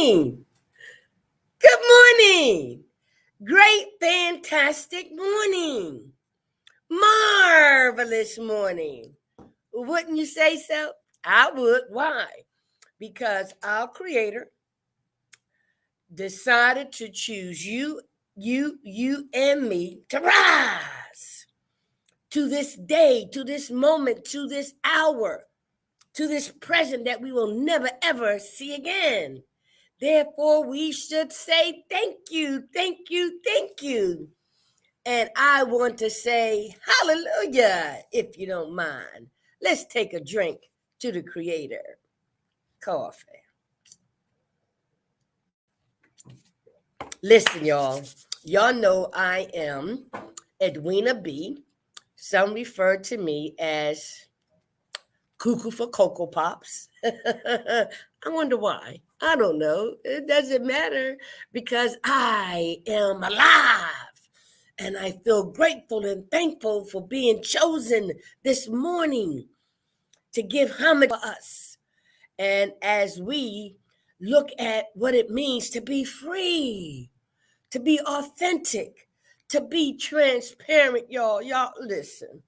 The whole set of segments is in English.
morning. Good morning. Great, fantastic morning. Marvelous morning. Wouldn't you say so? I would. Why? Because our Creator decided to choose you, and me to rise to this day, to this moment, to this hour, to this present that we will never ever see again. Therefore, we should say thank you, thank you, thank you. And I want to say hallelujah, if you don't mind. Let's take a drink to the Creator. Coffee. Listen, y'all. Y'all know I am Edwina B. Some refer to me as Cuckoo for Cocoa Pops. I wonder why. I don't know. It doesn't matter because I am alive. And I feel grateful and thankful for being chosen this morning to give homage for us. And as we look at what it means to be free, to be authentic, to be transparent, y'all listen.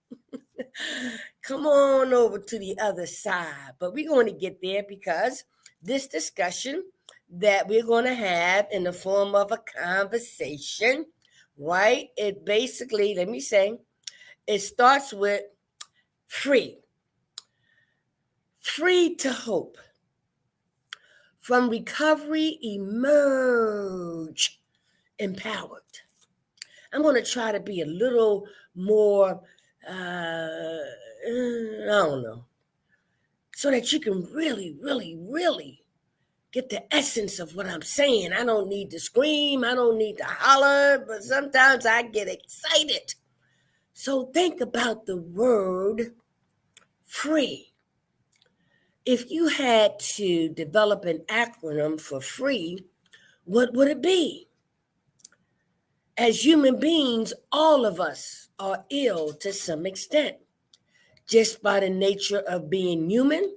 Come on over to the other side. But we're going to get there because this discussion that we're going to have in the form of a conversation, right? It basically, let me say, it starts with free. Free to hope. From recovery, emerge empowered. I'm going to try to be a little more, I don't know, so that you can really, really, really get the essence of what I'm saying. I don't need to scream. I don't need to holler, but sometimes I get excited. So think about the word free. If you had to develop an acronym for free, what would it be? As human beings, all of us are ill to some extent, just by the nature of being human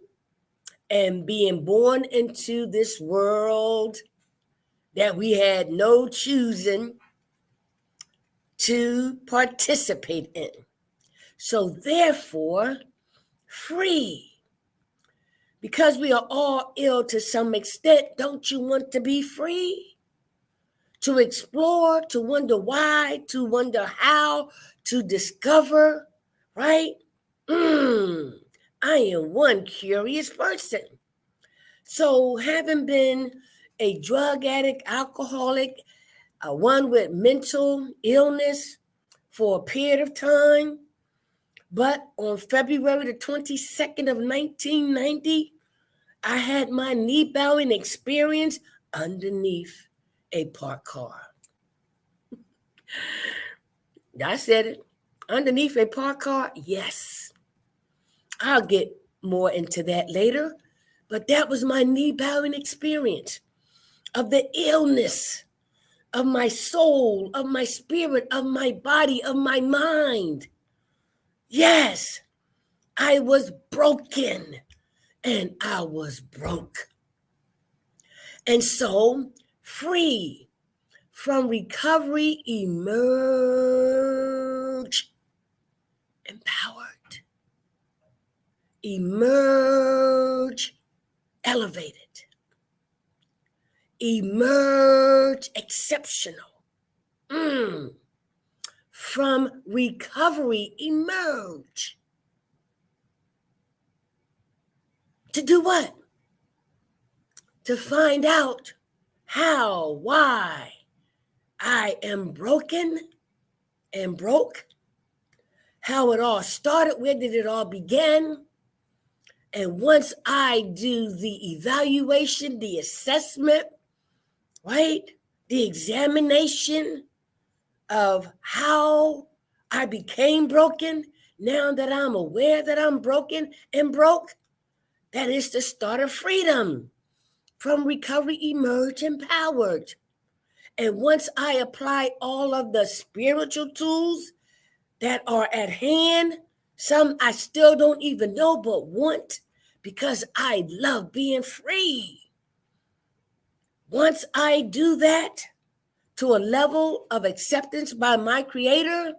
and being born into this world that we had no choosing to participate in. So therefore, free. Because we are all ill to some extent, don't you want to be free? To explore, to wonder why, to wonder how, to discover, right? I am one curious person. So having been a drug addict, alcoholic, one with mental illness for a period of time, but on February the 22nd of 1990, I had my knee bowing experience underneath a parked car. I said it. Underneath a parked car? Yes. I'll get more into that later. But that was my knee bowing experience of the illness of my soul, of my spirit, of my body, of my mind. Yes, I was broken and I was broke. And so, free from recovery, emerge empowered. Emerge elevated. Emerge exceptional. From recovery, emerge. To do what? To find out how, why I am broken and broke. How it all started, where did it all begin? And once I do the evaluation, the assessment, right? The examination of how I became broken, now that I'm aware that I'm broken and broke, that is the start of freedom. From recovery, emerge empowered. And once I apply all of the spiritual tools that are at hand, some I still don't even know but want, because I love being free. Once I do that to a level of acceptance by my Creator,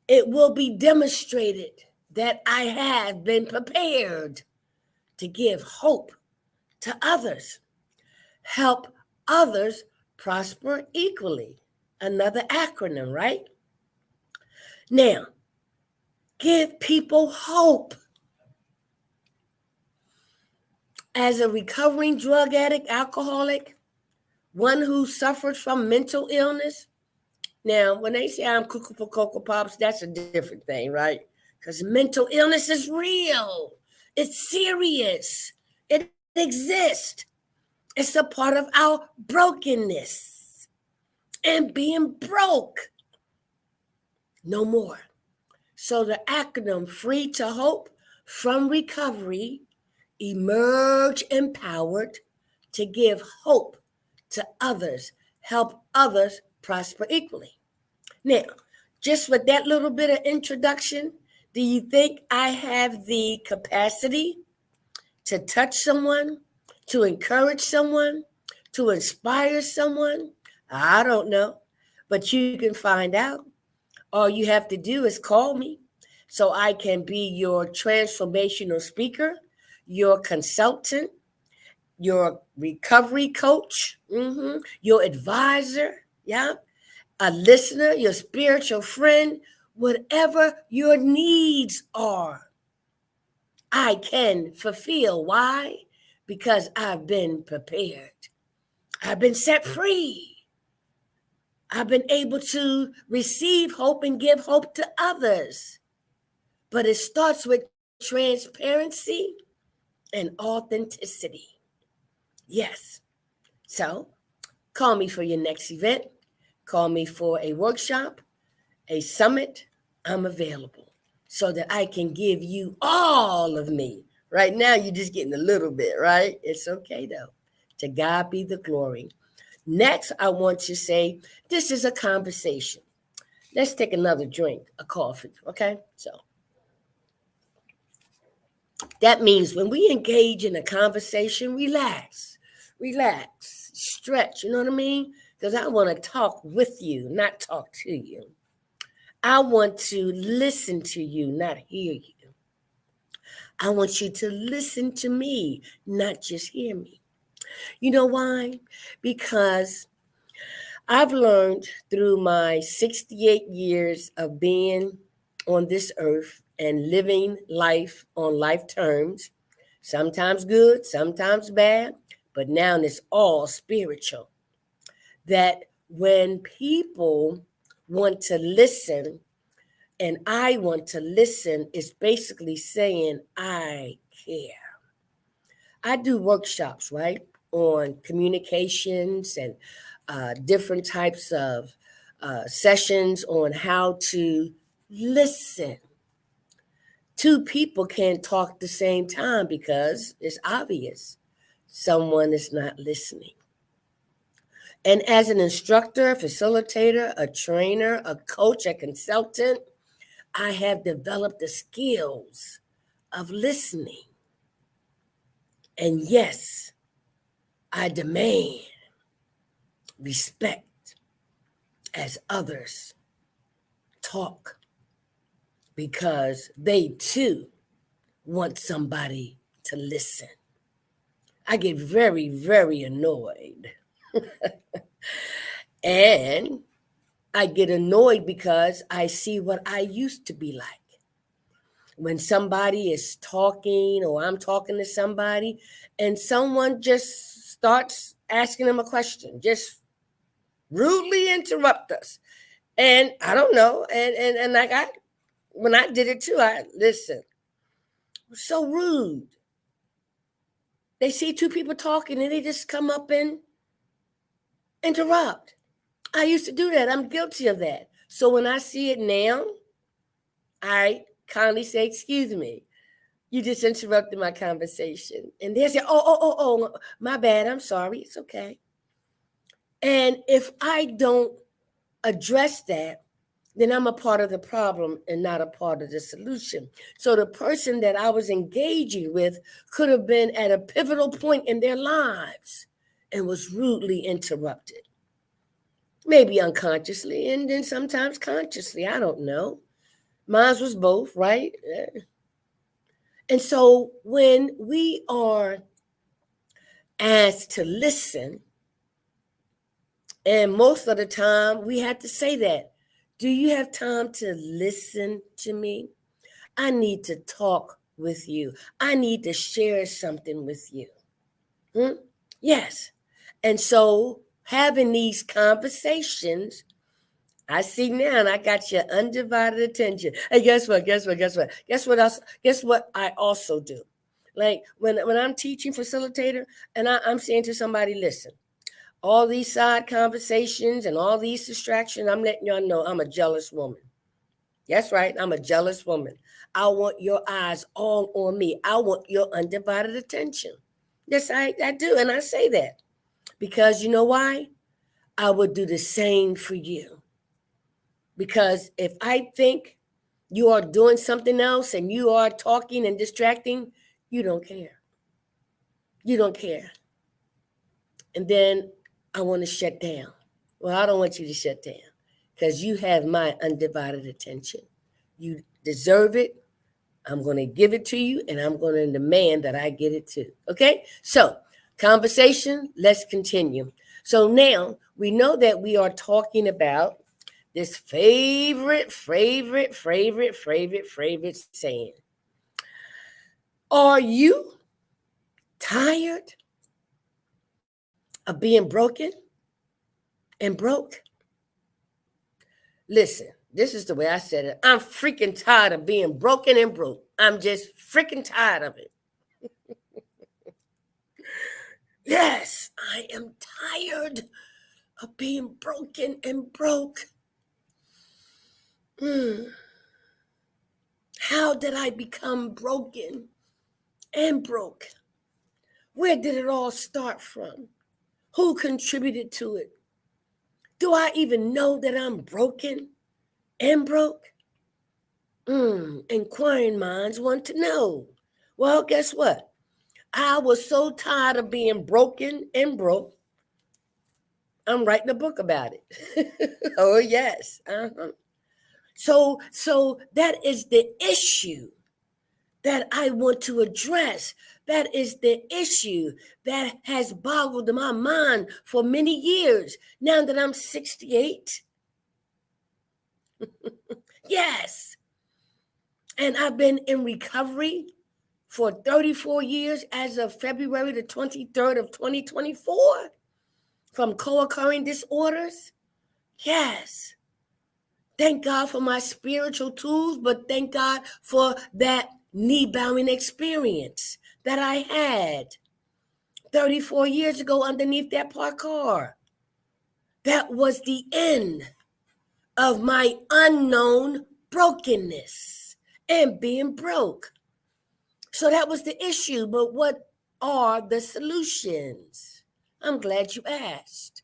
it will be demonstrated that I have been prepared to give hope to others, help others prosper equally. Another acronym, right? Now, give people hope. As a recovering drug addict, alcoholic, one who suffered from mental illness. Now, when they say I'm cuckoo for Cocoa Pops, that's a different thing, right? Because mental illness is real. It's serious. It exists. It's a part of our brokenness. And being broke, no more. So the acronym FREE to Hope, from recovery, emerge empowered to give hope to others, help others prosper equally. Now, just with that little bit of introduction, do you think I have the capacity to touch someone, to encourage someone, to inspire someone? I don't know, but you can find out. All you have to do is call me so I can be your transformational speaker, your consultant, your recovery coach, your advisor, yeah, a listener, your spiritual friend, whatever your needs are, I can fulfill. Why? Because I've been prepared. I've been set free. I've been able to receive hope and give hope to others. But it starts with transparency and authenticity. Yes. So call me for your next event. Call me for a workshop, a summit. I'm available so that I can give you all of me. Right now, you're just getting a little bit, right? It's okay, though. To God be the glory. Next, I want to say this is a conversation. Let's take another drink, a coffee, okay? So that means when we engage in a conversation, relax, stretch, you know what I mean? Because I want to talk with you, not talk to you. I want to listen to you, not hear you. I want you to listen to me, not just hear me. You know why? Because I've learned through my 68 years of being on this earth and living life on life terms, sometimes good, sometimes bad, but now it's all spiritual. That when people want to listen and I want to listen, it's basically saying, I care. I do workshops, right, on communications and different types of sessions on how to listen. Two people can't talk at the same time because it's obvious someone is not listening. And as an instructor, a facilitator, a trainer, a coach, a consultant, I have developed the skills of listening. And yes, I demand respect as others talk because they too want somebody to listen. I get very, very annoyed. And I get annoyed because I see what I used to be like. When somebody is talking or I'm talking to somebody and someone just starts asking them a question, just rudely interrupt us. And I don't know. And like when I did it too, I listen. So rude. They see two people talking and they just come up and interrupt. I used to do that. I'm guilty of that. So when I see it now, I kindly say, excuse me, you just interrupted my conversation. And they say, oh, my bad. I'm sorry. It's okay. And if I don't address that, then I'm a part of the problem and not a part of the solution. So the person that I was engaging with could have been at a pivotal point in their lives. and was rudely interrupted. Maybe unconsciously, and then sometimes consciously. I don't know. Mine was both, right? And so when we are asked to listen, and most of the time we have to say that, do you have time to listen to me? I need to talk with you. I need to share something with you. Hmm? Yes. And so having these conversations, I see now, and I got your undivided attention. Hey, guess what? Guess what? Guess what? Guess what else? Guess what I also do? Like when I'm teaching facilitator and I'm saying to somebody, listen, all these side conversations and all these distractions, I'm letting y'all know I'm a jealous woman. That's right. I'm a jealous woman. I want your eyes all on me. I want your undivided attention. Yes, I do. And I say that because you know why? I would do the same for you. Because if I think you are doing something else and you are talking and distracting, you don't care. You don't care. And then I want to shut down. Well, I don't want you to shut down because you have my undivided attention. You deserve it. I'm going to give it to you and I'm going to demand that I get it too. Okay? So, conversation, let's continue. So now we know that we are talking about this favorite saying. Are you tired of being broken and broke? Listen, this is the way I said it. I'm freaking tired of being broken and broke. I'm just freaking tired of it. Yes, I am tired of being broken and broke. How did I become broken and broke? Where did it all start from? Who contributed to it? Do I even know that I'm broken and broke? Inquiring minds want to know. Well, guess what? I was so tired of being broken and broke, I'm writing a book about it. Oh, yes. So that is the issue that I want to address. That is the issue that has boggled my mind for many years. Now that I'm 68, yes. And I've been in recovery for 34 years as of February the 23rd of 2024 from co-occurring disorders. Yes. Thank God for my spiritual tools, but thank God for that knee-bowing experience that I had 34 years ago underneath that parked car. That was the end of my unknown brokenness and being broke. So that was the issue, but what are the solutions? I'm glad you asked.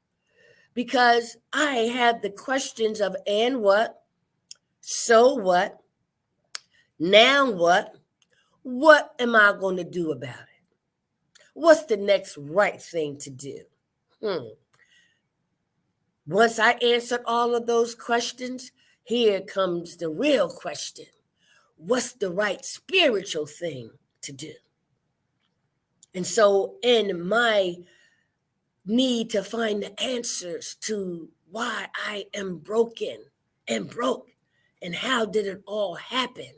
Because I had the questions of and what, so what, now what am I going to do about it? What's the next right thing to do? Once I answered all of those questions, here comes the real question. What's the right spiritual thing to do? And so in my need to find the answers to why I am broken and broke and how did it all happen,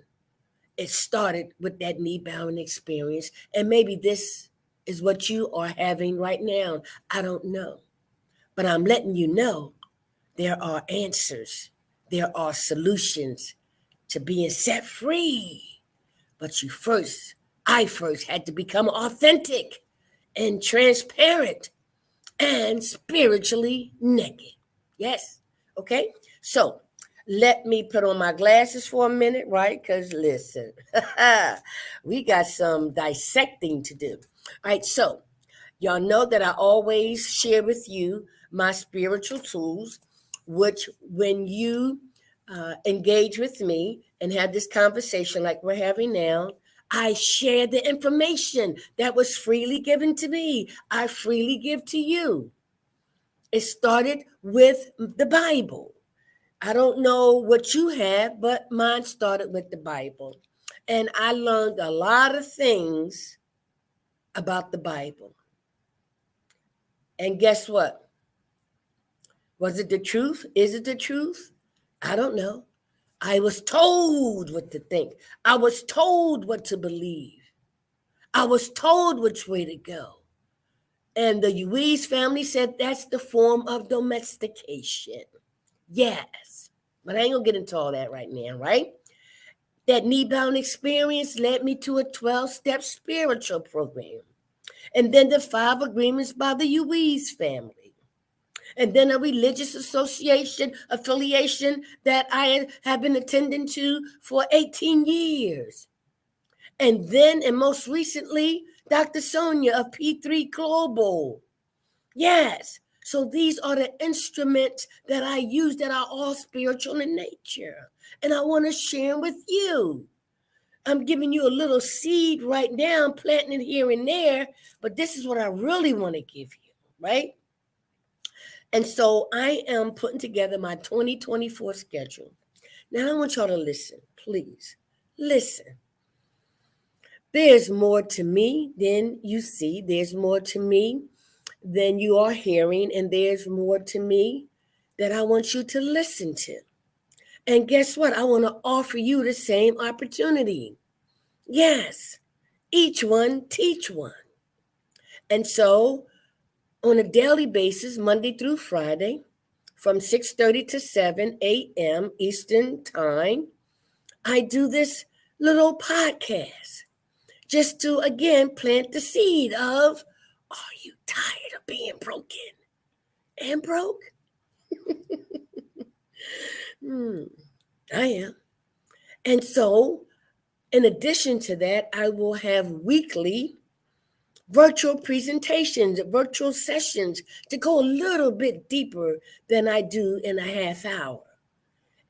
it started with that knee-bowing experience. And maybe this is what you are having right now. I don't know. But I'm letting you know there are answers. There are solutions to being set free. But I first had to become authentic and transparent and spiritually naked. Yes. Okay. So let me put on my glasses for a minute, right? Because listen, we got some dissecting to do. All right. So y'all know that I always share with you my spiritual tools, which when you engage with me and have this conversation like we're having now, I share the information that was freely given to me. I freely give to you. It started with the Bible. I don't know what you have, but mine started with the Bible. And I learned a lot of things about the Bible. And guess what? Was it the truth? Is it the truth? I don't know. I was told what to think. I was told what to believe. I was told which way to go. And the Uiz family said that's the form of domestication. Yes. But I ain't gonna get into all that right now, right? That knee-bound experience led me to a 12-step spiritual program. And then the 5 agreements by the Uiz family. And then a religious association affiliation that I have been attending to for 18 years. And then, and most recently, Dr. Sonia of P3 Global. Yes. So these are the instruments that I use that are all spiritual in nature. And I want to share them with you. I'm giving you a little seed right now, planting it here and there, but this is what I really want to give you, right? And so I am putting together my 2024 schedule. Now I want y'all to listen, please. Listen. There's more to me than you see. There's more to me than you are hearing. And there's more to me that I want you to listen to. And guess what? I want to offer you the same opportunity. Yes, each one teach one. And so on a daily basis, Monday through Friday, from 6:30 to 7 a.m. Eastern Time, I do this little podcast just to, again, plant the seed of, are you tired of being broken and broke? I am. And so, in addition to that, I will have weekly virtual presentations, virtual sessions to go a little bit deeper than I do in a half hour.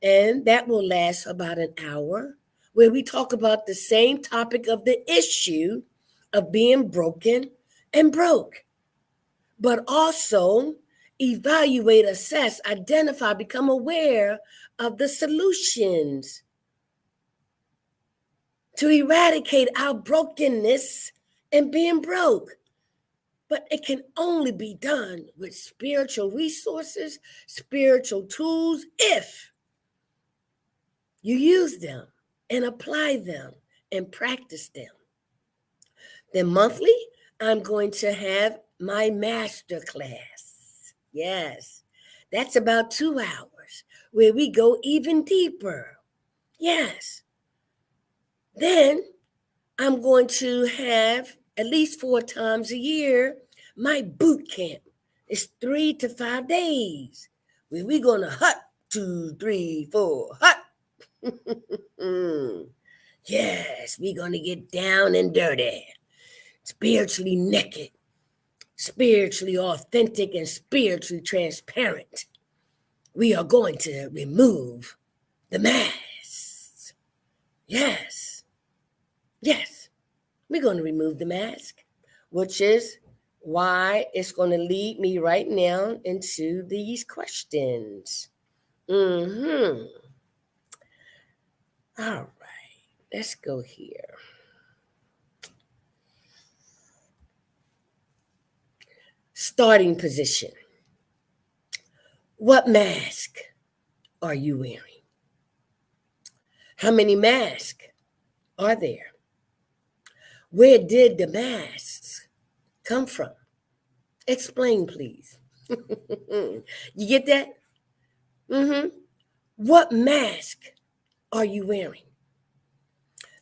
And that will last about an hour, where we talk about the same topic of the issue of being broken and broke, but also evaluate, assess, identify, become aware of the solutions to eradicate our brokenness and being broke. But it can only be done with spiritual resources, spiritual tools, if you use them and apply them and practice them. Then monthly, I'm going to have my master class. Yes, that's about 2 hours where we go even deeper. Yes. Then I'm going to have at least 4 times a year my boot camp. It's 3 to 5 days where we're going to hut 2, 3, 4, hut. Yes, we're going to get down and dirty, spiritually naked, spiritually authentic, and spiritually transparent. We are going to remove the masks. Yes, yes, we're going to remove the mask, which is why it's going to lead me right now into these questions. All right, let's go here. Starting position. What mask are you wearing? How many masks are there? Where did the masks come from? Explain, please. You get that? What mask are you wearing?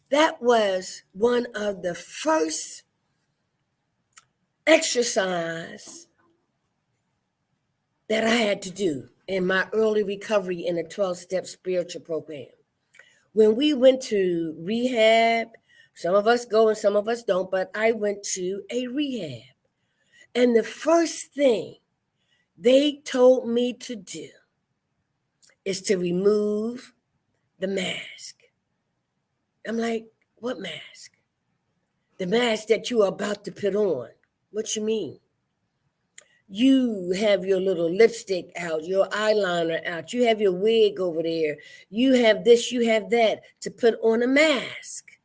That was one of the first exercise that I had to do in my early recovery in a 12-step spiritual program. When we went to rehab, some of us go and some of us don't, but I went to a rehab. And the first thing they told me to do is to remove the mask. I'm like, what mask? The mask that you are about to put on. What you mean? You have your little lipstick out, your eyeliner out, you have your wig over there, you have this, you have that to put on a mask.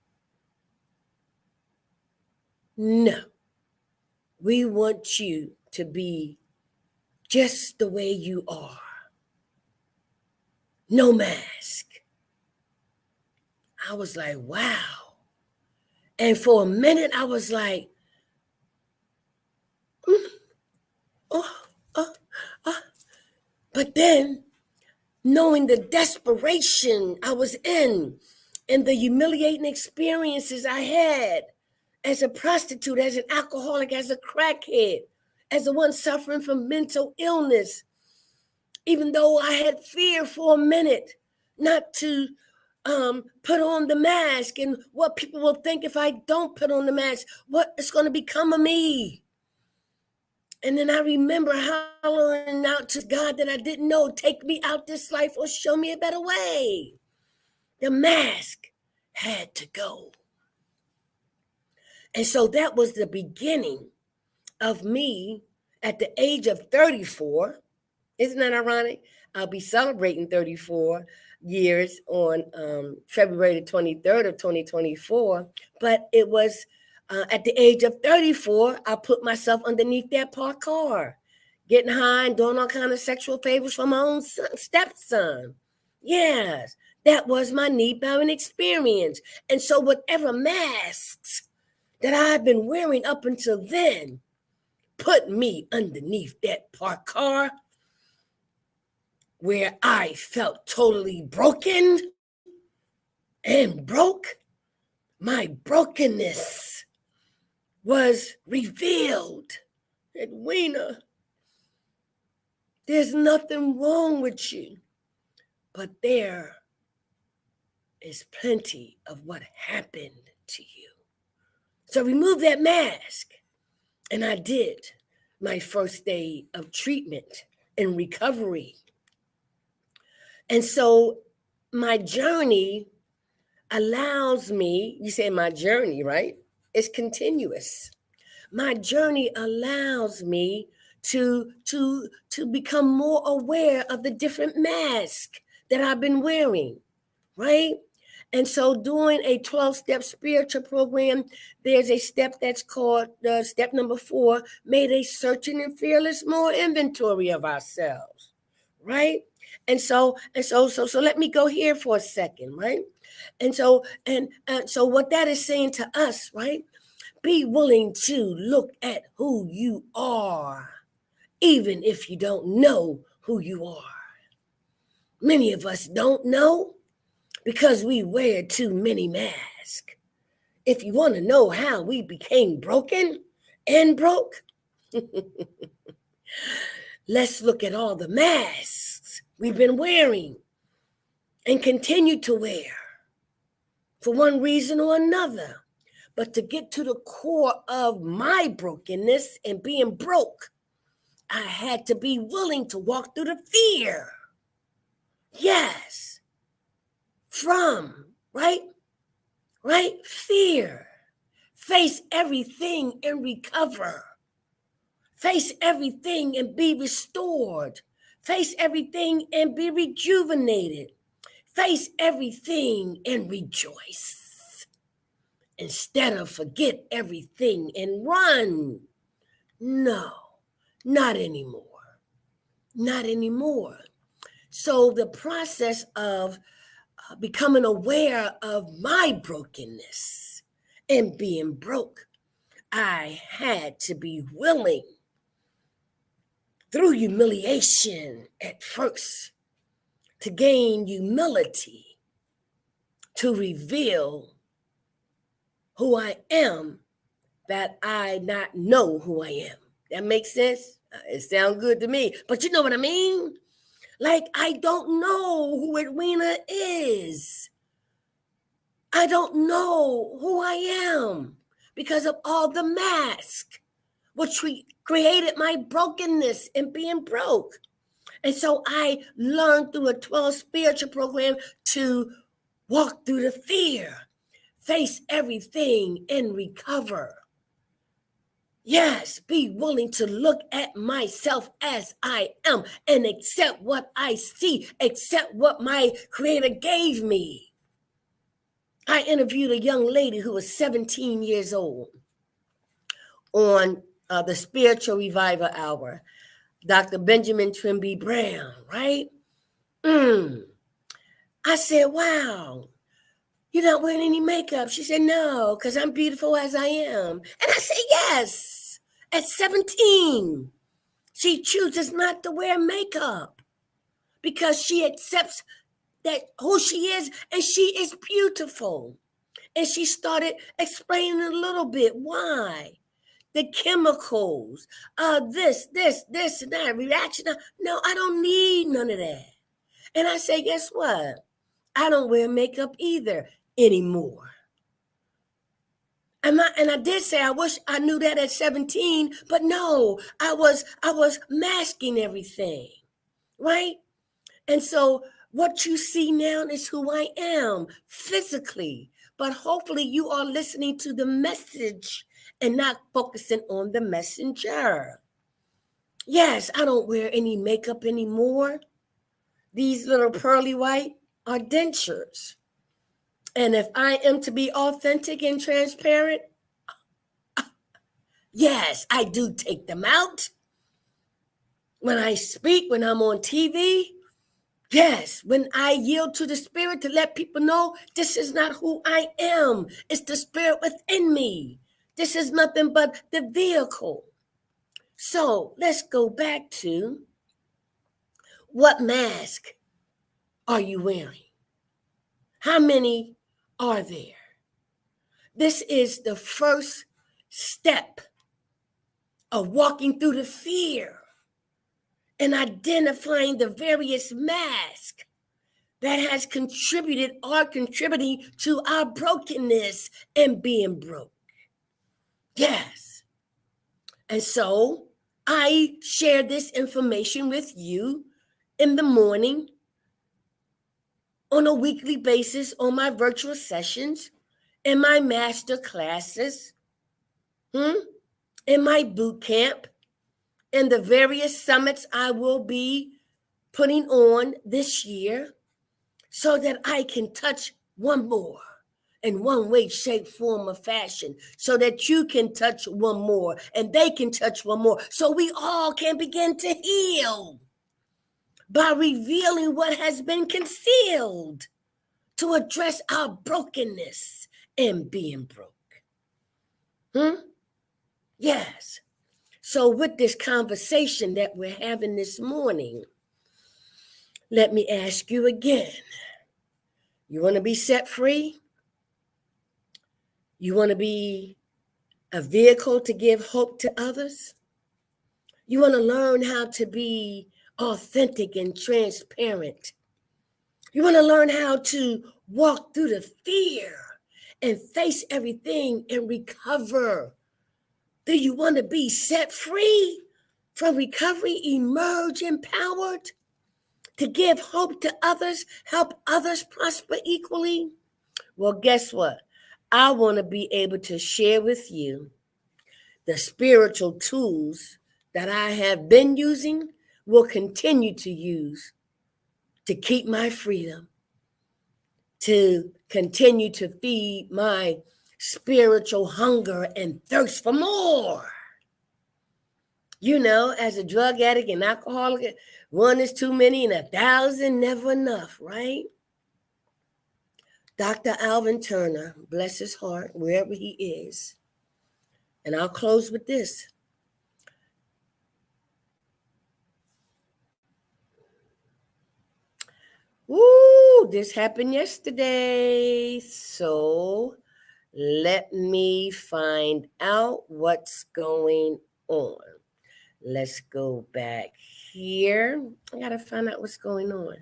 No. We want you to be just the way you are. No mask. I was like, wow. And for a minute, I was like, but then knowing the desperation I was in and the humiliating experiences I had as a prostitute, as an alcoholic, as a crackhead, as the one suffering from mental illness, even though I had fear for a minute not to put on the mask and what people will think if I don't put on the mask, what is going to become of me. And then I remember hollering out to God that I didn't know, take me out this life or show me a better way. The mask had to go. And so that was the beginning of me at the age of 34. Isn't that ironic? I'll be celebrating 34 years on February the 23rd of 2024. But it was at the age of 34, I put myself underneath that parked car, getting high and doing all kinds of sexual favors for my own stepson. Yes, that was my knee-bowing experience. And so whatever masks that I've been wearing up until then put me underneath that parked car, where I felt totally broken and broke. My brokenness was revealed. Edwina, there's nothing wrong with you, but there is plenty of what happened to you. So remove that mask. And I did my first day of treatment and recovery. And so my journey allows me, you say my journey, right? It's continuous. My journey allows me to become more aware of the different masks that I've been wearing, right? And so doing a 12-step spiritual program, there's a step that's called step number 4, made a searching and fearless more inventory of ourselves, right? And so let me go here for a second, right? And so what that is saying to us, right? Be willing to look at who you are, even if you don't know who you are. Many of us don't know because we wear too many masks. If you want to know how we became broken and broke, let's look at all the masks we've been wearing and continue to wear for one reason or another. But to get to the core of my brokenness and being broke, I had to be willing to walk through the fear. Yes. From, right? Fear. Face everything and recover. Face everything and be restored. Face everything and be rejuvenated. Face everything and rejoice. Instead of forget everything and run. No, not anymore. Not anymore. So the process of becoming aware of my brokenness and being broke, I had to be willing, through humiliation at first, to gain humility, to reveal who I am, that I not know who I am. That makes sense? It sounds good to me. But you know what I mean? Like, I don't know who Edwina is. I don't know who I am because of all the masks, which created my brokenness and being broke. And so I learned through a 12 spiritual program to walk through the fear. face everything and recover. Yes, be willing to look at myself as I am and accept what I see, accept what my Creator gave me. I interviewed a young lady who was 17 years old on the Spiritual Revival Hour, Dr. Benjamin Trimby Brown, right? I said, wow, you're not wearing any makeup. She said, no, because I'm beautiful as I am. And I said, yes, at 17. She chooses not to wear makeup because she accepts that who she is, and she is beautiful. And she started explaining a little bit why. The chemicals, this, and that, reaction. No, I don't need none of that. And I say, guess what? I don't wear makeup either anymore. And I did say I wish I knew that at 17, but no, I was masking everything, right? And so what you see now is who I am physically, but hopefully you are listening to the message and not focusing on the messenger. Yes, I don't wear any makeup anymore. These little pearly white are dentures. And if I am to be authentic and transparent, yes, I do take them out. When I speak, when I'm on TV, yes, when I yield to the Spirit to let people know this is not who I am, it's the Spirit within me. This is nothing but the vehicle. So let's go back to what mask are you wearing? How many are there? This is the first step of walking through the fear and identifying the various masks that has contributed or contributing to our brokenness and being broke. Yes. And so I share this information with you in the morning on a weekly basis on my virtual sessions, in my master classes, in my boot camp, in the various summits I will be putting on this year, so that I can touch one more in one way, shape, form, or fashion, so that you can touch one more and they can touch one more, so we all can begin to heal by revealing what has been concealed to address our brokenness and being broke. Yes. So with this conversation that we're having this morning, let me ask you again. You want to be set free? You want to be a vehicle to give hope to others? You want to learn how to be authentic and transparent? You want to learn how to walk through the fear and face everything and recover? Do you want to be set free from recovery, emerge empowered to give hope to others, help others prosper equally? Well, guess what? I want to be able to share with you the spiritual tools that I have been using, will continue to use to keep my freedom, to continue to feed my spiritual hunger and thirst for more. You know, as a drug addict and alcoholic, one is too many and 1,000 never enough, right? Dr. Alvin Turner, bless his heart, wherever he is. And I'll close with this. Woo, this happened yesterday. So let me find out what's going on. Let's go back here. I got to find out what's going on.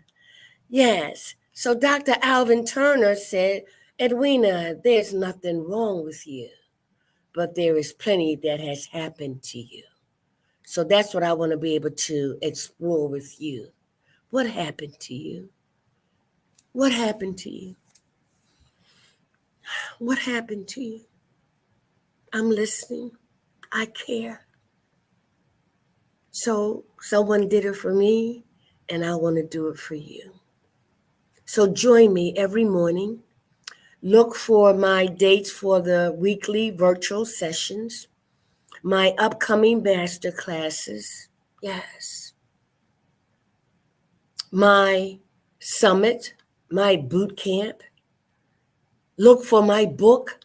Yes. So Dr. Alvin Turner said, Edwina, there's nothing wrong with you, but there is plenty that has happened to you. So that's what I want to be able to explore with you. What happened to you? What happened to you? What happened to you? I'm listening. I care. So someone did it for me, and I want to do it for you. So join me every morning. Look for my dates for the weekly virtual sessions, my upcoming master classes. Yes. My summit, my boot camp. Look for my book.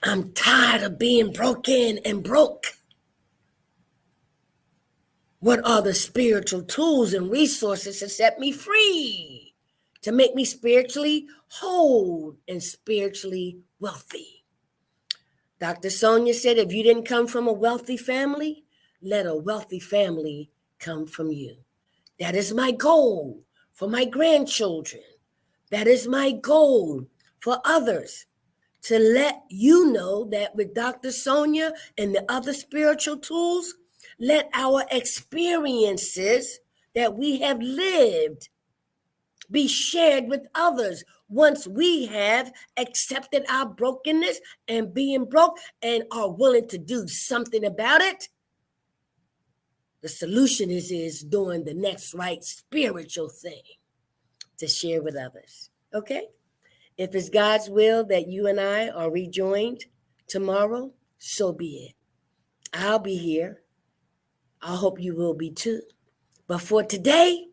I'm tired of being broken and broke. What are the spiritual tools and resources to set me free, to make me spiritually whole and spiritually wealthy? Dr. Sonia said, if you didn't come from a wealthy family, let a wealthy family come from you. That is my goal for my grandchildren. That is my goal for others, to let you know that with Dr. Sonia and the other spiritual tools, let our experiences that we have lived be shared with others. Once we have accepted our brokenness and being broke and are willing to do something about it, the solution is doing the next right spiritual thing to share with others. Okay? If it's God's will that you and I are rejoined tomorrow, so be it. I'll be here. I hope you will be too. But for today,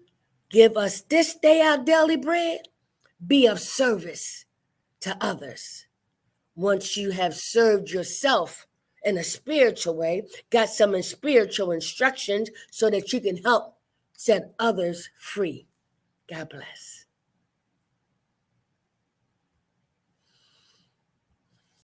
give us this day our daily bread. Be of service to others. Once you have served yourself in a spiritual way, got some spiritual instructions so that you can help set others free. God bless.